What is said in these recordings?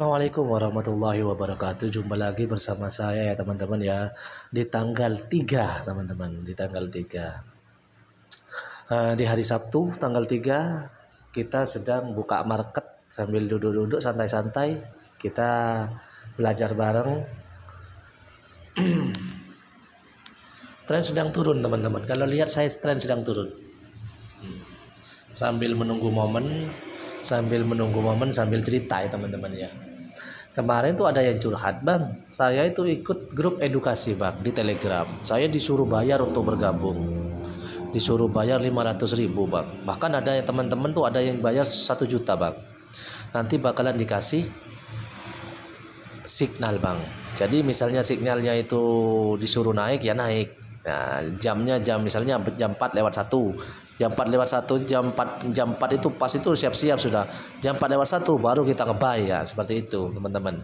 Assalamualaikum warahmatullahi wabarakatuh. Jumpa lagi bersama saya ya teman-teman ya. Di tanggal 3 teman-teman. Di tanggal 3 di hari Sabtu tanggal 3 kita sedang buka market sambil duduk-duduk santai-santai. Kita belajar bareng. Tren sedang turun teman-teman. Kalau lihat saya tren sedang turun. Sambil menunggu momen sambil cerita ya teman-teman ya. Kemarin tuh ada yang curhat, Bang. Saya itu ikut grup edukasi, Bang, di Telegram. Saya disuruh bayar untuk bergabung. Disuruh bayar 500.000, Bang. Bahkan ada yang teman-teman tuh ada yang bayar 1 juta, Bang. Nanti bakalan dikasih signal, Bang. Jadi misalnya signalnya itu disuruh naik ya naik. Nah, jamnya misalnya jam 4 lewat 1. Jam 4 lewat 1, jam 4 itu pas itu siap-siap sudah. Jam 4 lewat 1 baru kita nge-buy ya, seperti itu, teman-teman.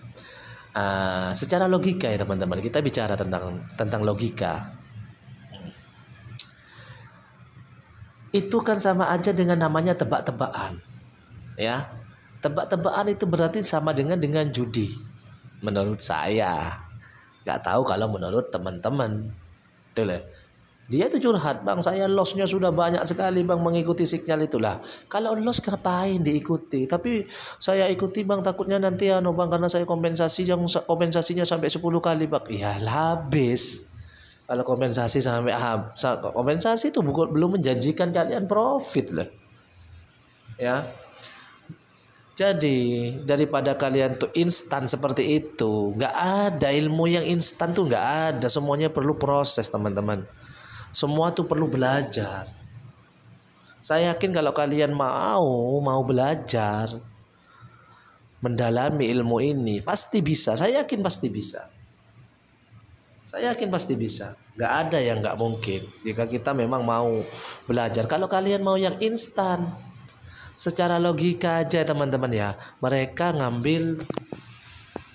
Secara logika ya, teman-teman. Kita bicara tentang logika. Itu kan sama aja dengan namanya tebak-tebakan. Ya. Tebak-tebakan itu berarti sama dengan judi. Menurut saya. Nggak tahu kalau menurut teman-teman. Dia itu curhat, Bang, saya lossnya sudah banyak sekali, Bang, mengikuti signal itulah. Kalau loss ngapain diikuti? Tapi saya ikuti, Bang, takutnya nanti Bang, karena saya kompensasinya sampai 10 kali, Bang. Ya habis. Kalau kompensasi kompensasi itu belum menjanjikan kalian profit lah. Ya. Jadi daripada kalian tuh instan seperti itu, nggak ada ilmu yang instan tuh, nggak ada. Semuanya perlu proses, teman-teman. Semua tuh perlu belajar. Saya yakin kalau kalian mau belajar, mendalami ilmu ini, pasti bisa. Saya yakin pasti bisa. Saya yakin pasti bisa. Nggak ada yang nggak mungkin jika kita memang mau belajar. Kalau kalian mau yang instan, secara logika aja teman-teman ya, mereka ngambil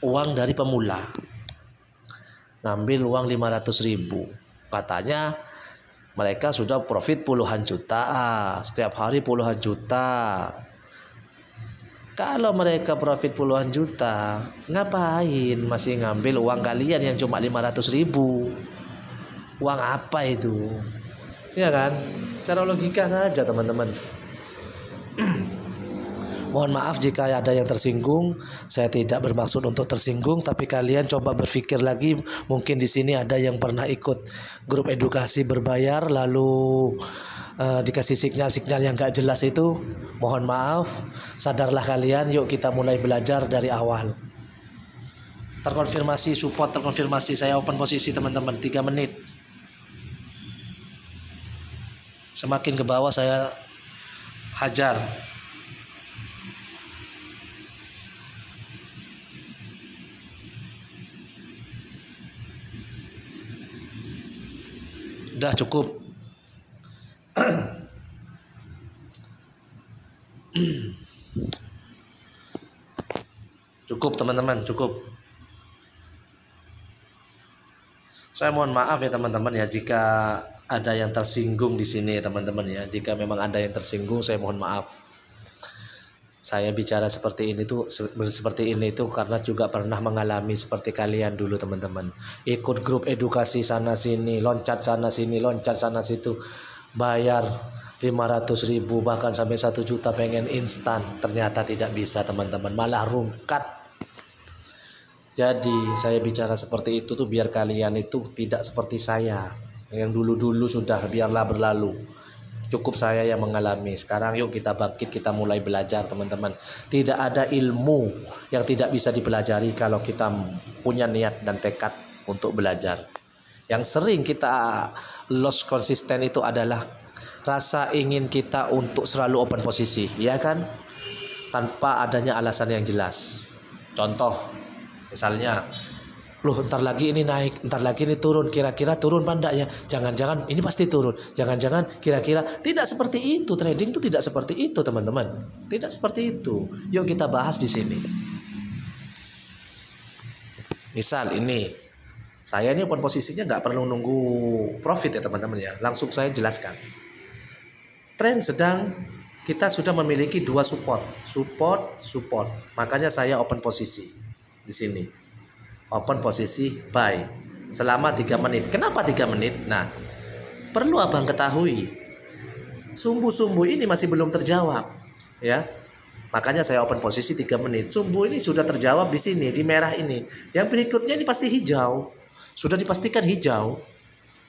uang dari pemula, ngambil uang 500.000, katanya mereka sudah profit puluhan juta, setiap hari puluhan juta. Kalau mereka profit puluhan juta, ngapain masih ngambil uang kalian yang cuma 500.000? Uang apa itu? Ya kan? Cara logika saja teman-teman. Mohon maaf jika ada yang tersinggung. Saya tidak bermaksud untuk tersinggung, tapi kalian coba berpikir lagi. Mungkin di sini ada yang pernah ikut grup edukasi berbayar lalu dikasih signal yang gak jelas itu. Mohon maaf, sadarlah kalian. Yuk kita mulai belajar dari awal. Terkonfirmasi, support terkonfirmasi. Saya open posisi teman-teman 3 menit. Semakin ke bawah saya hajar. Udah cukup. Cukup teman-teman, cukup. Saya mohon maaf ya teman-teman ya jika ada yang tersinggung di sini ya teman-teman ya. Jika memang ada yang tersinggung, saya mohon maaf. Saya bicara seperti ini tuh karena juga pernah mengalami seperti kalian dulu teman-teman. Ikut grup edukasi sana sini, loncat sana sini, loncat sana situ, bayar 500.000 bahkan sampai 1 juta pengen instan. Ternyata tidak bisa teman-teman, malah rungkat. Jadi saya bicara seperti itu tuh biar kalian itu tidak seperti saya yang dulu-dulu sudah, biarlah berlalu. Cukup saya yang mengalami. Sekarang yuk kita bangkit, kita mulai belajar teman-teman. Tidak ada ilmu yang tidak bisa dipelajari kalau kita punya niat dan tekad untuk belajar. Yang sering kita lost konsisten itu adalah rasa ingin kita untuk selalu open posisi, ya kan? Tanpa adanya alasan yang jelas. Contoh, misalnya, loh ntar lagi ini naik, ntar lagi ini turun, kira-kira turun apa enggak ya? Jangan-jangan ini pasti turun, jangan-jangan kira-kira. Tidak seperti itu, trading itu tidak seperti itu teman-teman. Tidak seperti itu. Yuk kita bahas di sini. Misal ini, saya ini open posisinya nggak perlu nunggu profit ya teman-teman ya. Langsung saya jelaskan. Tren sedang kita sudah memiliki dua support. Makanya saya open posisi di sini. Open posisi buy selama 3 menit. Kenapa 3 menit? Nah, perlu abang ketahui, sumbu-sumbu ini masih belum terjawab, ya. Makanya saya open posisi 3 menit. Sumbu ini sudah terjawab di sini, di merah ini. Yang berikutnya ini pasti hijau. Sudah dipastikan hijau.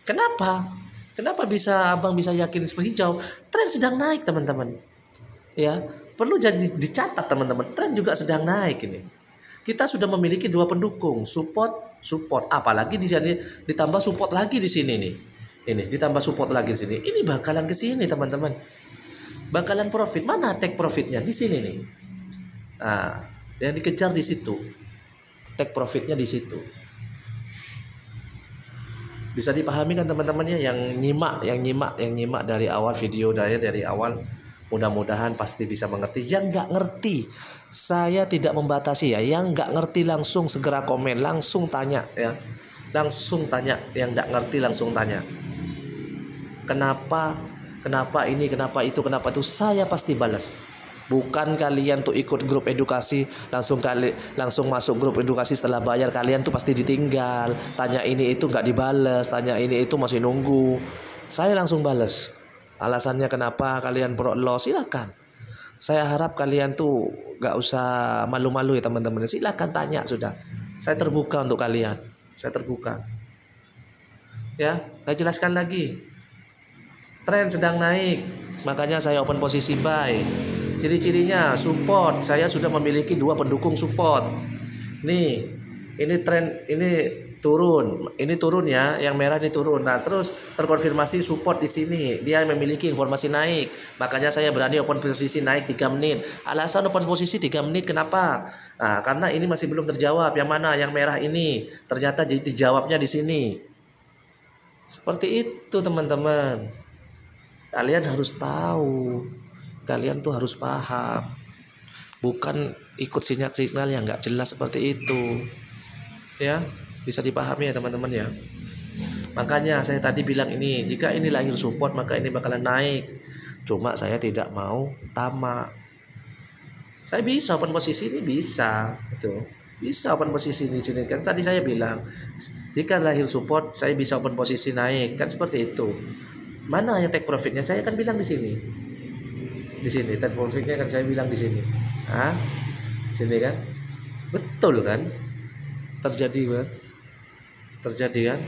Kenapa? Kenapa abang bisa yakin seperti hijau? Tren sedang naik, teman-teman. Ya, perlu jadi dicatat, teman-teman. Tren juga sedang naik ini. Kita sudah memiliki dua pendukung, support. Apalagi di sini ditambah support lagi di sini nih. Ini ditambah support lagi di sini. Ini bakalan ke sini, teman-teman. Bakalan profit. Mana take profitnya? Di sini nih. Nah, yang dikejar di situ. Take profitnya di situ. Bisa dipahami kan teman-temannya yang nyimak dari awal video dari awal, mudah-mudahan pasti bisa mengerti. Yang nggak ngerti, saya tidak membatasi ya. Yang nggak ngerti langsung segera komen, langsung tanya ya, langsung tanya. Yang nggak ngerti langsung tanya. Kenapa ini, kenapa itu, saya pasti balas. Bukan kalian tuh ikut grup edukasi langsung masuk grup edukasi setelah bayar, kalian tuh pasti ditinggal. Tanya ini itu nggak dibales, tanya ini itu masih nunggu. Saya langsung balas. Alasannya kenapa kalian pro loss, silakan. Saya harap kalian tuh nggak usah malu-malu ya teman-teman. Silakan tanya sudah. Saya terbuka untuk kalian. Saya terbuka. Ya, saya jelaskan lagi. Tren sedang naik, makanya saya open posisi buy. Ciri-cirinya support, saya sudah memiliki dua pendukung support. Nih, ini tren ini turun ya, yang merah ini turun. Nah, terus terkonfirmasi support di sini, dia memiliki informasi naik. Makanya saya berani open posisi naik 3 menit. Alasan open posisi 3 menit kenapa? Nah, karena ini masih belum terjawab. Yang mana? Yang merah ini. Ternyata dijawabnya di sini. Seperti itu, teman-teman. Kalian harus tahu. Kalian tuh harus paham, bukan ikut sinyal yang nggak jelas seperti itu, ya. Bisa dipahami ya teman-teman ya. Makanya saya tadi bilang ini, jika ini lahir support maka ini bakalan naik. Cuma saya tidak mau tamak. Saya bisa open posisi ini, bisa open posisi di sini kan. Tadi saya bilang jika lahir support saya bisa open posisi naik kan, seperti itu. Mana yang take profitnya? Saya kan bilang di sini. Di sini take profitnya kan saya bilang di sini. Sini kan? Betul kan? Terjadi kan?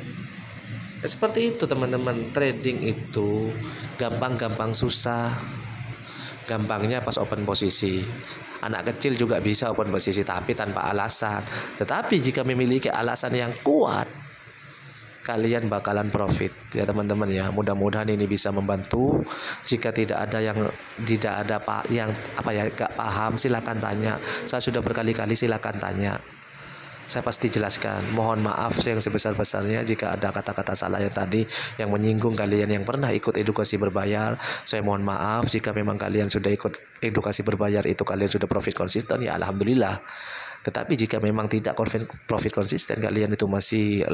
Ya, seperti itu teman-teman. Trading itu gampang susah. Gampangnya pas open posisi. Anak kecil juga bisa open posisi tapi tanpa alasan. Tetapi jika memiliki alasan yang kuat, kalian bakalan profit ya teman-teman ya. Mudah-mudahan ini bisa membantu. Jika tidak ada yang gak paham, silakan tanya. Saya sudah berkali-kali, silakan tanya. Saya pasti jelaskan. Mohon maaf yang sebesar-besarnya jika ada kata-kata salah yang tadi yang menyinggung kalian yang pernah ikut edukasi berbayar. Saya mohon maaf. Jika memang kalian sudah ikut edukasi berbayar itu kalian sudah profit konsisten, ya alhamdulillah. Tetapi jika memang tidak profit konsisten, kalian itu masih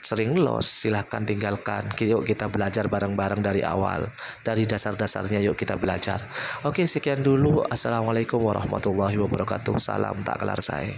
sering loss, silahkan tinggalkan. Yuk kita belajar bareng-bareng dari awal, dari dasar-dasarnya yuk kita belajar. Oke, sekian dulu. Assalamualaikum warahmatullahi wabarakatuh. Salam tak kelar saya.